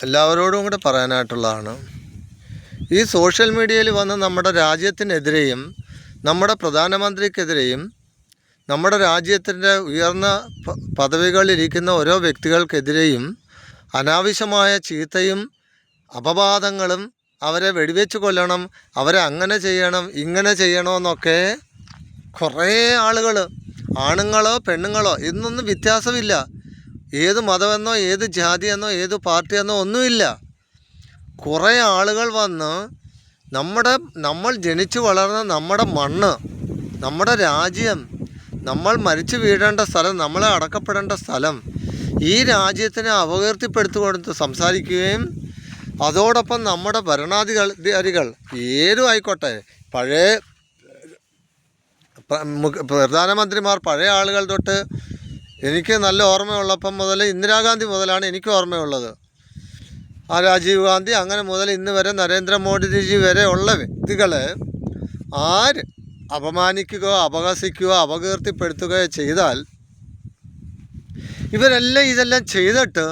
എല്ലാവരോടും കൂടെ പറയാനായിട്ടുള്ളതാണ്. ഈ സോഷ്യൽ മീഡിയയിൽ വന്ന് നമ്മുടെ രാജ്യത്തിനെതിരെയും നമ്മുടെ പ്രധാനമന്ത്രിക്കെതിരെയും നമ്മുടെ രാജ്യത്തിൻ്റെ ഉയർന്ന പദവികളിലിരിക്കുന്ന ഓരോ വ്യക്തികൾക്കെതിരെയും അനാവശ്യമായ ചീത്തയും അപവാദങ്ങളും, അവരെ വെടിവെച്ച് കൊല്ലണം, അവരെ അങ്ങനെ ചെയ്യണം ഇങ്ങനെ ചെയ്യണമെന്നൊക്കെ കുറേ ആളുകൾ, ആണുങ്ങളോ പെണ്ണുങ്ങളോ ഇതൊന്നും വ്യത്യാസമില്ല. ഏത് മതമെന്നോ ഏത് ജാതിയെന്നോ ഏത് പാർട്ടിയെന്നോ ഒന്നുമില്ല. കുറേ ആളുകൾ വന്ന് നമ്മൾ ജനിച്ചു വളർന്ന നമ്മുടെ മണ്ണ്, നമ്മുടെ രാജ്യം, നമ്മൾ മരിച്ചു വീഴേണ്ട സ്ഥലം, നമ്മളെ അടക്കപ്പെടേണ്ട സ്ഥലം, ഈ രാജ്യത്തിനെ അപകീർത്തിപ്പെടുത്തിക്കൊണ്ട് സംസാരിക്കുകയും അതോടൊപ്പം നമ്മുടെ ഭരണാധികാരികൾ ഏതും ആയിക്കോട്ടെ, പഴയ പ്രധാനമന്ത്രിമാർ, പഴയ ആളുകൾ തൊട്ട് എനിക്ക് നല്ല ഓർമ്മയുള്ളപ്പം മുതൽ ഇന്ദിരാഗാന്ധി മുതലാണ് എനിക്ക് ഓർമ്മയുള്ളത്. ആ രാജീവ് ഗാന്ധി അങ്ങനെ മുതൽ ഇന്ന് വരെ നരേന്ദ്രമോദിജി വരെ ഉള്ള വ്യക്തികളെ ആര് അപമാനിക്കുകയോ അപഹസിക്കുകയോ അപകീർത്തിപ്പെടുത്തുകയോ ചെയ്താൽ ഇതെല്ലാം ചെയ്തിട്ട്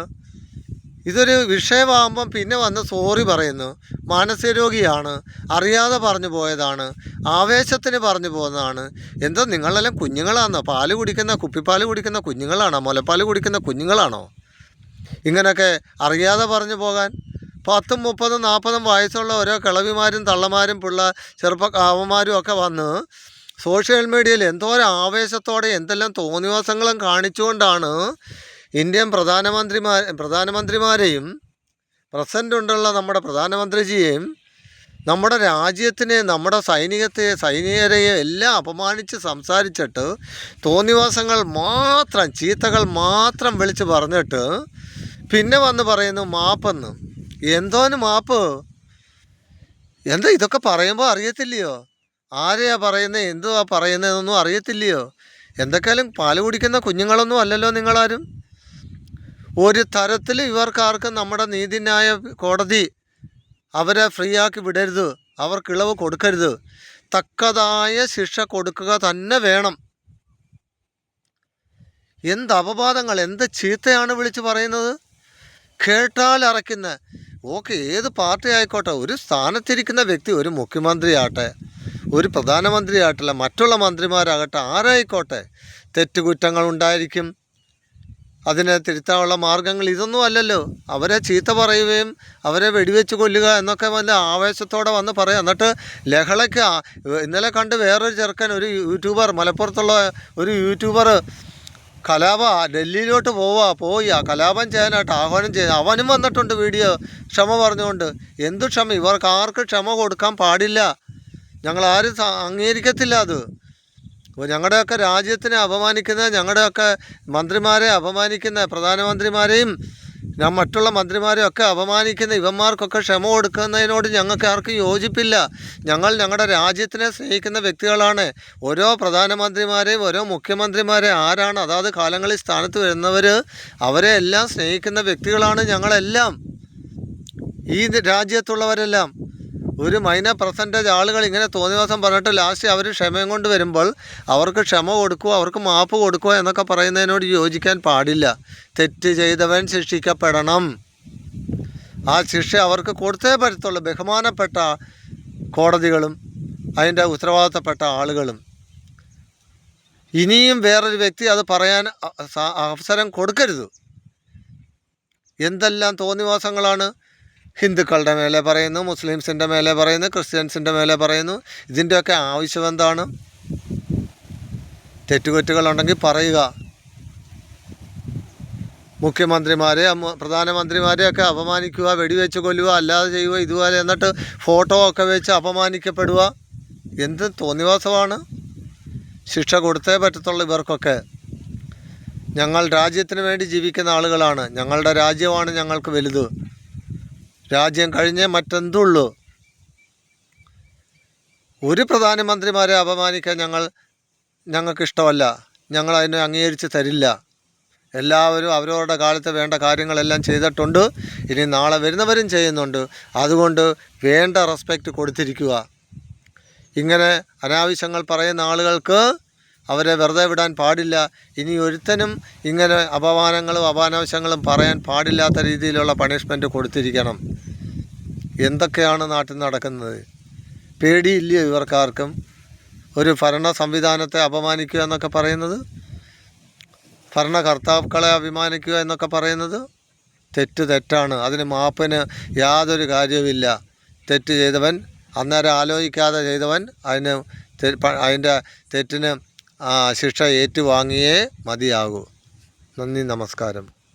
ഇതൊരു വിഷയമാകുമ്പം പിന്നെ വന്ന് സോറി പറയുന്നു. മാനസിക രോഗിയാണ്, അറിയാതെ പറഞ്ഞു പോയതാണ്, ആവേശത്തിന് പറഞ്ഞു പോകുന്നതാണ്. എന്തോ നിങ്ങളെല്ലാം കുഞ്ഞുങ്ങളാണോ? കുപ്പിപ്പാൽ കുടിക്കുന്ന കുഞ്ഞുങ്ങളാണോ? മുലപ്പാൽ കുടിക്കുന്ന കുഞ്ഞുങ്ങളാണോ ഇങ്ങനെയൊക്കെ അറിയാതെ പറഞ്ഞു പോകാൻ? 10, 30, 40 വയസ്സുള്ള ഓരോ കിളവിമാരും തള്ളമാരും ചെറുപ്പക്കാവന്മാരും ഒക്കെ വന്ന് സോഷ്യൽ മീഡിയയിൽ എന്തോരം ആവേശത്തോടെ എന്തെല്ലാം തോന്നിവാസങ്ങളും കാണിച്ചുകൊണ്ടാണ് ഇന്ത്യൻ പ്രധാനമന്ത്രിമാരെയും പ്രസിഡൻ്റുള്ള നമ്മുടെ പ്രധാനമന്ത്രിജിയെയും നമ്മുടെ രാജ്യത്തിനെ, നമ്മുടെ സൈനികരെയും എല്ലാം അപമാനിച്ച് സംസാരിച്ചിട്ട് തോന്നിവാസങ്ങൾ മാത്രം, ചീത്തകൾ മാത്രം വിളിച്ച് പറഞ്ഞിട്ട് പിന്നെ വന്ന് പറയുന്നു മാപ്പെന്ന്. എന്തോന്ന് മാപ്പ്? എന്താ ഇതൊക്കെ പറയുമ്പോൾ അറിയത്തില്ലയോ? ആരെയാ പറയുന്നത്, എന്തുവാ പറയുന്നതെന്നൊന്നും അറിയത്തില്ലയോ? എന്തൊക്കെയാലും പാല് കുടിക്കുന്ന കുഞ്ഞുങ്ങളൊന്നും അല്ലല്ലോ നിങ്ങളാരും. ഒരു തരത്തിൽ ഇവർക്കാർക്കും നമ്മുടെ നീതിന്യായ കോടതി അവരെ ഫ്രീ ആക്കി വിടരുത്, അവർക്ക് ഇളവ് കൊടുക്കരുത്, തക്കതായ ശിക്ഷ കൊടുക്കുക തന്നെ വേണം. എന്ത് അപവാദങ്ങൾ, എന്ത് ചീത്തയാണ് വിളിച്ച് പറയുന്നത്! കേട്ടാൽ അറയ്ക്കുന്ന. ഓക്കെ, ഏത് പാർട്ടി ആയിക്കോട്ടെ, ഒരു സ്ഥാനത്തിരിക്കുന്ന വ്യക്തി, ഒരു മുഖ്യമന്ത്രിയാകട്ടെ, ഒരു പ്രധാനമന്ത്രിയാകട്ടില്ല, മറ്റുള്ള മന്ത്രിമാരാകട്ടെ, ആരായിക്കോട്ടെ, തെറ്റുകുറ്റങ്ങൾ ഉണ്ടായിരിക്കും. അതിനെ തിരുത്താനുള്ള മാർഗങ്ങൾ ഇതൊന്നും അല്ലല്ലോ. അവരെ ചീത്ത പറയുകയും അവരെ വെടിവെച്ച് കൊല്ലുക എന്നൊക്കെ വല്ല ആവേശത്തോടെ വന്ന് പറയാം. എന്നിട്ട് ലഹളയ്ക്ക് ഇന്നലെ കണ്ട് വേറൊരു ചെറുക്കൻ, ഒരു യൂട്യൂബർ, മലപ്പുറത്തുള്ള ഒരു യൂട്യൂബർ ഡൽഹിയിലോട്ട് പോയി ആ കലാപം ചെയ്യാനായിട്ട് ആഹ്വാനം ചെയ്ത് അവനും വന്നിട്ടുണ്ട് വീഡിയോ ക്ഷമ പറഞ്ഞുകൊണ്ട്. എന്തു ക്ഷമ? ഇവർക്ക് ആർക്കും ക്ഷമ കൊടുക്കാൻ പാടില്ല. ഞങ്ങളാരും അംഗീകരിക്കത്തില്ല അത്. ഞങ്ങളുടെയൊക്കെ രാജ്യത്തിനെ അപമാനിക്കുന്ന, ഞങ്ങളുടെയൊക്കെ മന്ത്രിമാരെ അപമാനിക്കുന്ന, പ്രധാനമന്ത്രിമാരെയും മറ്റുള്ള മന്ത്രിമാരെയും ഒക്കെ അപമാനിക്കുന്ന ഇവന്മാർക്കൊക്കെ ക്ഷമ കൊടുക്കുന്നതിനോട് ഞങ്ങൾക്ക് ആർക്കും യോജിപ്പില്ല. ഞങ്ങളുടെ രാജ്യത്തിനെ സ്നേഹിക്കുന്ന വ്യക്തികളാണ്. ഓരോ പ്രധാനമന്ത്രിമാരെയും ഓരോ മുഖ്യമന്ത്രിമാരെയും ആരാണ് അതാത് കാലങ്ങളിൽ സ്ഥാനത്ത് വരുന്നവർ, അവരെ എല്ലാം സ്നേഹിക്കുന്ന വ്യക്തികളാണ് ഞങ്ങളെല്ലാം, ഈ രാജ്യത്തുള്ളവരെല്ലാം. ഒരു % ആളുകൾ ഇങ്ങനെ തോന്നിവാസം പറഞ്ഞിട്ട് ലാസ്റ്റ് അവർ ക്ഷമയും കൊണ്ട് വരുമ്പോൾ അവർക്ക് ക്ഷമ കൊടുക്കുക, അവർക്ക് മാപ്പ് കൊടുക്കുക എന്നൊക്കെ പറയുന്നതിനോട് യോജിക്കാൻ പാടില്ല. തെറ്റ് ചെയ്തവൻ ശിക്ഷിക്കപ്പെടണം. ആ ശിക്ഷ അവർക്ക് കൊടുത്തേ പറ്റത്തുള്ളൂ. ബഹുമാനപ്പെട്ട കോടതികളും അതിൻ്റെ ഉത്തരവാദിത്തപ്പെട്ട ആളുകളും. ഇനിയും വേറൊരു വ്യക്തി അത് പറയാൻ അവസരം കൊടുക്കരുത്. എന്തെല്ലാം തോന്നിവാസങ്ങളാണ്! ഹിന്ദുക്കളുടെ മേലെ പറയുന്നു, മുസ്ലിംസിൻ്റെ മേലെ പറയുന്നു, ക്രിസ്ത്യൻസിൻ്റെ മേലെ പറയുന്നു. ഇതിൻ്റെയൊക്കെ ആവശ്യം എന്താണ്? തെറ്റുകുറ്റങ്ങളുണ്ടെങ്കിൽ പറയുക. മുഖ്യമന്ത്രിമാരെ പ്രധാനമന്ത്രിമാരെയൊക്കെ അപമാനിക്കുക, വെടിവെച്ച് കൊല്ലുക, അല്ലാതെ ചെയ്യുക, ഇതുപോലെ എന്നിട്ട് ഫോട്ടോ ഒക്കെ വെച്ച് അപമാനിക്കപ്പെടുക. എന്ത് തോന്നിവാസമാണ്! ശിക്ഷ കൊടുത്തേ പറ്റത്തുള്ളൂ ഇവർക്കൊക്കെ. ഞങ്ങൾ രാജ്യത്തിന് വേണ്ടി ജീവിക്കുന്ന ആളുകളാണ്. ഞങ്ങളുടെ രാജ്യമാണ് ഞങ്ങൾക്ക് വലുത്. രാജ്യം കഴിഞ്ഞേ മറ്റെന്തുള്ളൂ. ഒരു പ്രധാനമന്ത്രിമാരെ അപമാനിക്കാൻ ഞങ്ങൾക്കിഷ്ടമല്ല. ഞങ്ങൾ അതിനെ അംഗീകരിച്ച് തരില്ല. എല്ലാവരും അവരവരുടെ കാലത്ത് വേണ്ട കാര്യങ്ങളെല്ലാം ചെയ്തിട്ടുണ്ട്. ഇനി നാളെ വരുന്നവരും ചെയ്യുന്നുണ്ട്. അതുകൊണ്ട് വേണ്ട റെസ്പെക്റ്റ് കൊടുത്തിരിക്കുക. ഇങ്ങനെ അനാവശ്യങ്ങൾ പറയുന്ന ആളുകൾക്ക് അവരെ വെറുതെ വിടാൻ പാടില്ല. ഇനി ഒരുത്തനും ഇങ്ങനെ അപമാനങ്ങളും അപനാശങ്ങളും പറയാൻ പാടില്ലാത്ത രീതിയിലുള്ള പണിഷ്മെൻറ്റ് കൊടുത്തിരിക്കണം. എന്തൊക്കെയാണ് നാട്ടിൽ നടക്കുന്നത്? പേടിയില്ലയോ ഇവർക്കാർക്കും? ഒരു ഭരണ സംവിധാനത്തെ അപമാനിക്കുക എന്നൊക്കെ പറയുന്നത്, ഭരണകർത്താക്കളെ അഭിമാനിക്കുക എന്നൊക്കെ പറയുന്നത് തെറ്റാണ്. അതിന് മാപ്പിന് യാതൊരു കാര്യവുമില്ല. തെറ്റ് ചെയ്തവൻ അന്നേരം ആലോചിക്കാതെ ചെയ്തവൻ അതിൻ്റെ തെറ്റിന് ശിക്ഷ ഏറ്റുവാങ്ങിയേ മതിയാകൂ. നന്ദി, നമസ്കാരം.